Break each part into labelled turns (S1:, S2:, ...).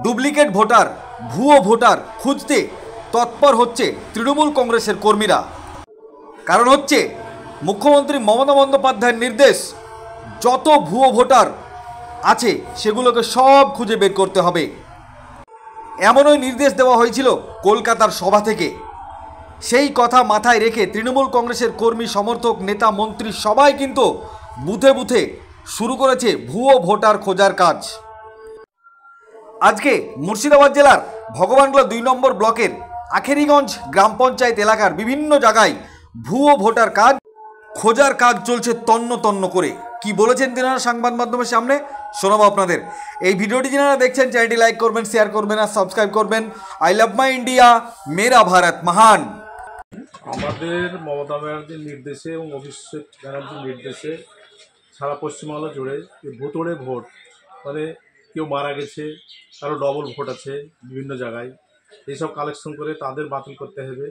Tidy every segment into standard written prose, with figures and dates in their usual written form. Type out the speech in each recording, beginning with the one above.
S1: Duplicate voter, ভুয়ো voter খুঁজতে তৎপর হচ্ছে তৃণমূল কংগ্রেসের কর্মীরা। কারণ হচ্ছে মুখ্যমন্ত্রী মমতা বন্দ্যোপাধ্যায়ের নির্দেশ, যত ভুয়ো ভোটার আছে সেগুলোকে সব খুঁজে বের করতে হবে। এমনই নির্দেশ দেওয়া হয়েছিল কলকাতার সভা থেকে। সেই কথা মাথায় রেখে তৃণমূল কংগ্রেসের কর্মী, সমর্থক, নেতা, মন্ত্রী সবাই কিন্তু বুথে বুথে শুরু করেছে ভুয়ো ভোটার খোঁজার কাজ। আজকে মুর্শিদাবাদ জেলার ভগবানগোলা 2 নম্বর ব্লকের আখেরিগঞ্জ গ্রাম পঞ্চায়েত এলাকার বিভিন্ন জায়গায় ভুয়ো ভোটার কাজ খোঁজার কাজ চলছে তন্ন তন্ন করে। কি বলেছেন তেনারা সংবাদ মাধ্যমের সামনে শোনাবো আপনাদের। এই ভিডিওটি যারা দেখছেন চ্যানেলটি লাইক করবেন, শেয়ার করবেন আর সাবস্ক্রাইব করবেন। আই লাভ মাই ইন্ডিয়া, মেরা ভারত মহান।
S2: আমাদের মমতা ব্যানার্জির নির্দেশে এবং অভিষেক ব্যানার্জির নির্দেশে সারা পশ্চিমবাংলা জুড়ে ভোটরে ভোট, মানে কেউ মারা গেছে, কারো ডবল ভোট আছে বিভিন্ন জায়গায়, এইসব কালেকশন করে তাদের বাতিল করতে হবে।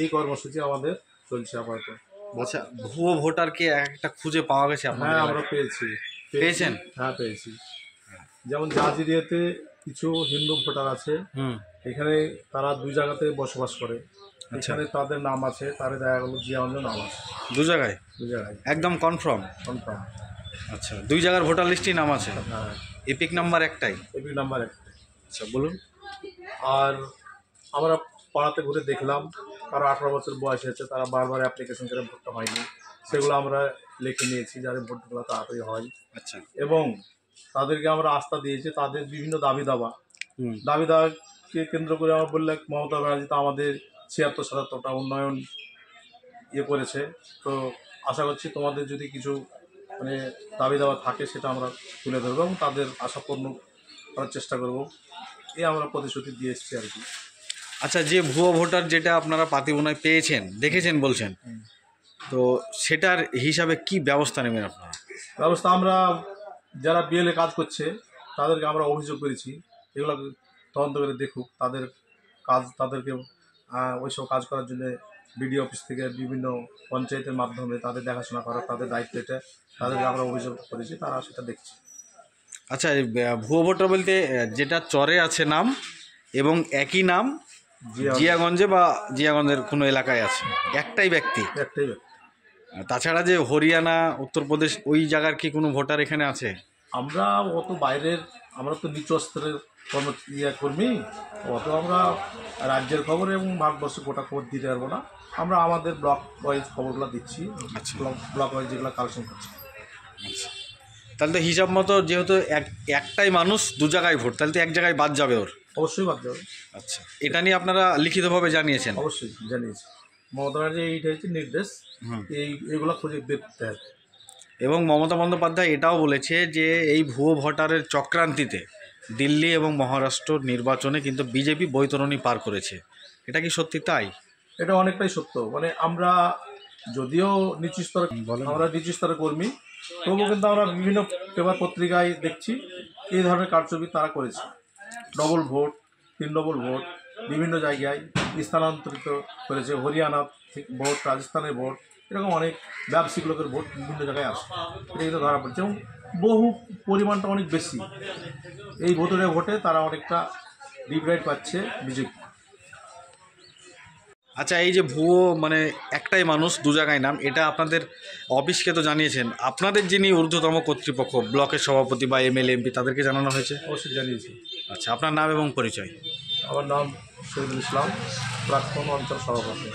S2: এই কর্মসূচি আমাদের চলছে আপাতত।
S1: আচ্ছা, ভুয়ো ভোটারকে একটা খুঁজে পাওয়া গেছে আপনাদের?
S2: হ্যাঁ, আমরা পেয়েছেন। হ্যাঁ, পেয়েছি। যেমন জাজিরিয়াতে কিছু হিন্দু ভোটার আছে, এখানে তারা 2 জায়গাতে বসবাস করে। এখানে তাদের নাম আছে, তাদের দেখা গেল জিয়াগঞ্জ নাম আছে।
S1: 2 জায়গায় একদম কনফার্ম? আচ্ছা, 2 জায়গার ভোটার লিস্টেই নাম আছে।
S2: হ্যাঁ,
S1: এপিক নাম্বার একটাই?
S2: এপিক নাম্বার একটাই।
S1: আচ্ছা, বলুন।
S2: আর আমরা পাড়াতে ঘুরে দেখলাম তারা 18 বছর বয়স হয়েছে, তারা বারবার অ্যাপ্লিকেশন করে ভোটটা হয়নি, সেগুলো আমরা লিখে নিয়েছি যাতে ভোটগুলো তাড়াতাড়ি হয়।
S1: আচ্ছা, এবং
S2: তাদেরকে আমরা আস্থা দিয়েছি। তাদের বিভিন্ন দাবিদাবাকে কেন্দ্র করে আমার বললে মমতা ব্যানার্জি তো আমাদের 76-77টা উন্নয়ন করেছে। তো আশা করছি তোমাদের যদি কিছু মানে দাবি দাওয়া থাকে সেটা আমরা তুলে ধরবো এবং তাদের আশা পূর্ণ করার চেষ্টা করব, এই আমরা প্রতিশ্রুতি দিয়ে এসেছি আর কি।
S1: আচ্ছা, যে ভুয়ো ভোটার যেটা আপনারা পাতিবোনায় পেয়েছেন, দেখেছেন বলছেন, তো সেটার হিসাবে কি ব্যবস্থা নেবেন আপনারা?
S2: ব্যবস্থা আমরা যারা বিএলএ কাজ করছে তাদেরকে আমরা অভিযোগ করেছি, এগুলো তদন্ত করে দেখুক তাদের কাজ, তাদেরকে ওইসব কাজ করার জন্য বিডিও অফিস থেকে বিভিন্ন পঞ্চায়েতের মাধ্যমে তাদের দেখাশোনা করার তাদের দায়িত্ব, এটা তাদেরকে আমরা অভিযোগ করেছি, তারা সেটা দেখছে।
S1: আচ্ছা, ভুয়ো ভোটার বলতে যেটা চরে আছে নাম এবং একই নাম জিয়াগঞ্জে বা জিয়াগঞ্জের কোনো এলাকায় আছে, একটাই ব্যক্তি? তাছাড়া যে হরিয়ানা, উত্তরপ্রদেশ ওই জায়গার কি কোনো ভোটার এখানে আছে?
S2: আমরা অত বাইরের, আমরা তো নিচু স্তরের কর্মী, অত আমরা রাজ্যের খবর এবং ভারতবর্ষের গোটা খবর দিতে পারবো না। আমরা আমাদের ব্লক ওয়াইজ খবরগুলো দিচ্ছি।
S1: আচ্ছা,
S2: ব্লক ওয়াইজ যেগুলো কালেকশন করছি।
S1: আচ্ছা, তাহলে তো হিসাব মতো যেহেতু একটাই মানুষ 2 জায়গায় ভোট, তাহলে তো এক জায়গায় বাদ যাবে ওর?
S2: অবশ্যই বাদ যাবে।
S1: আচ্ছা, এটা নিয়ে আপনারা লিখিতভাবে জানিয়েছেন?
S2: অবশ্যই জানিয়েছি। মমতা ব্যানার্জি এইটা হচ্ছে নির্দেশ, এইগুলো খুঁজে বের করতে হবে।
S1: এবং মমতা বন্দ্যোপাধ্যায় এটাও বলেছে যে এই ভুয়ো ভোটারের চক্রান্তিতে দিল্লি এবং মহারাষ্ট্র নির্বাচনে কিন্তু বিজেপি বৈতরণী পার করেছে। এটা কি সত্যি তাই?
S2: এটা অনেকটাই সত্য। মানে আমরা যদিও নিচু স্তরের কর্মী, তবুও কিন্তু আমরা বিভিন্ন পেপার পত্রিকায় দেখছি এই ধরনের কারচুপি তারা করেছে। ডবল ভোট, 3 ডবল ভোট বিভিন্ন জায়গায় স্থানান্তরিত করেছে। হরিয়ানা ভোট, রাজস্থানের ভোট, এরকম অনেক ব্যবসায়িক লোকের ভোট বিভিন্ন জায়গায় আসে, এটা কিন্তু ধরা পড়ছে এবং বহু পরিমাণটা অনেক বেশি। এই ভোটে তারা অনেকটা ডিভাইড পাচ্ছে বিজেপি।
S1: আচ্ছা, এই যে ভুয়ো মানে একটাই মানুষ 2 জায়গায় নাম, এটা আপনাদের অফিসকে তো জানিয়েছেন? আপনাদের যিনি ঊর্ধ্বতম কর্তৃপক্ষ, ব্লকের সভাপতি বা এমএলএ এমপি, তাদেরকে জানানো হয়েছে?
S2: অবশ্যই জানিয়েছি।
S1: আচ্ছা, আপনার নাম এবং পরিচয়?
S2: আমার নাম শহীদুল ইসলাম, প্রাক্তন অঞ্চল সভাপতি।